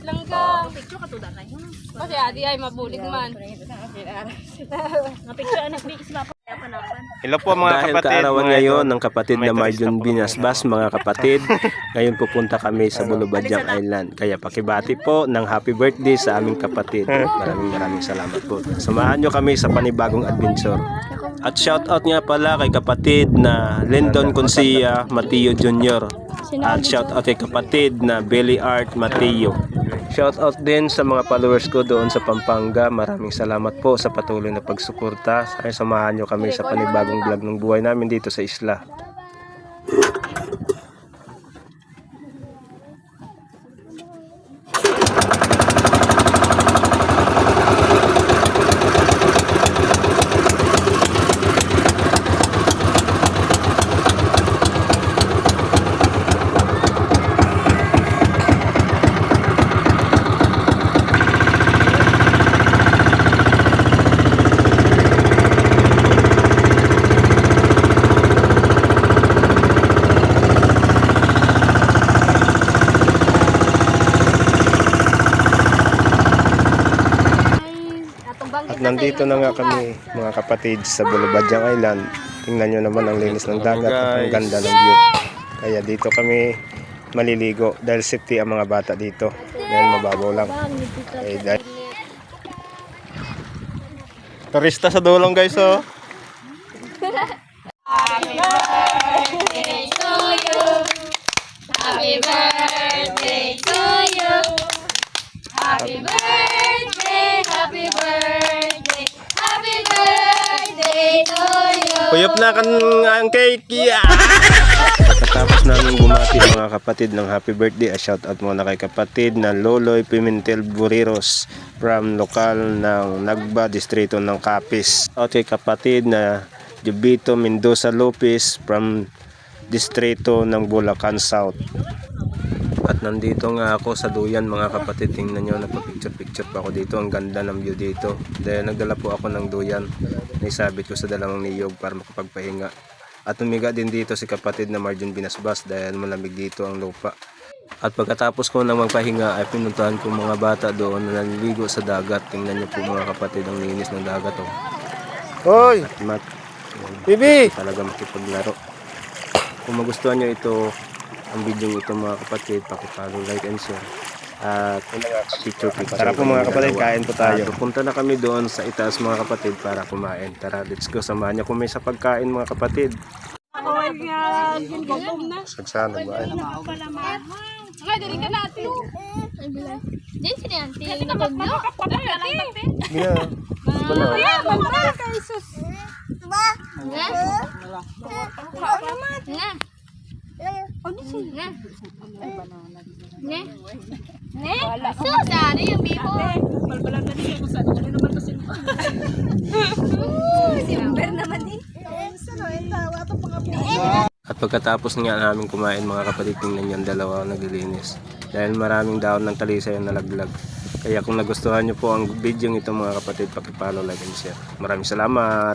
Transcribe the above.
lang ka. Picture ka to na yun. Kasi adi ay mabulig man. Nga-picture anak di isla pa panapan. Hello po mga Dahil kapatid. kaarawan mga ngayon idol. ng kapatid May na turista Marjon po Binasbas, mga kapatid. Ngayon pupunta kami sa Bulubadyang Island. Kaya pakibati po ng happy birthday sa aming kapatid. Maraming salamat po. Samahan nyo kami sa panibagong adventure. At shoutout nga pala kay kapatid na Lyndon Concia Mateo Jr. At shoutout kay kapatid na Belly Art Mateo. Shoutout din sa mga followers ko doon sa Pampanga. Maraming salamat po sa patuloy na pagsuporta. Samahan nyo kami sa panibagong vlog ng buhay namin dito sa isla. At nandito na nga kami mga kapatid sa Bulubadyang Island. Tingnan nyo naman ang linis ng dagat at ang ganda ng view. Kaya dito kami maliligo dahil safety ang mga bata dito. Dahil mababaw lang. Turista sa dulong guys oh. Happy birthday to you. Happy birthday to you. Happy birthday, happy birthday, happy birthday to you. Puyop na kan ang cake. Yeah! Pagkatapos namin bumati mga kapatid ng happy birthday, shoutout muna kay kapatid na Loloy Pimentel Buriros from lokal ng Nagba, distrito ng Capiz. At kay kapatid na Jubito Mendoza Lopez from distrito ng Bulacan South. At nandito nga ako sa duyan mga kapatid. Tingnan nyo, nagpa-picture pa ako dito. Ang ganda ng view dito. Dahil nagdala po ako ng duyan. Naisabit ko sa dalawang niyog para makapagpahinga. At umiga din dito si kapatid na Marjon Binasbas dahil malamig dito ang lupa. At pagkatapos ko na magpahinga ay pinuntahan ko mga bata doon na naliligo sa dagat. Tingnan nyo po mga kapatid ang linis ng dagat. Oh. Hoy! At Bibi! talaga makipaglaro. Kung magustuhan nyo ito, ang video ito mga kapatid, pakipollow, like and share. At picture. Tara po mga kapatid, kain po tayo. Pupunta na kami doon sa itaas mga kapatid para kumain. Tara, let's go. Samahan niyo kami sa pagkain mga kapatid. Sagsana ba? Ngay, dali ka natin. Diyan si Nanti. Nakablo. Gina. Kuya, bantay ka, Isus. Nga. Nga. Nga. Nga. Nga. Sus, ano yung bibo? Balbalan na niya kung saan ano naman to sin. Simber naman eh. At pagkatapos nga namin kumain mga kapatid, tingnan yung dalawa naglilinis. Dahil maraming daon ng talisay ang nalaglag. Kaya kung nagustuhan nyo po ang video ito mga kapatid, pakipollow, like and share. Maraming salamat!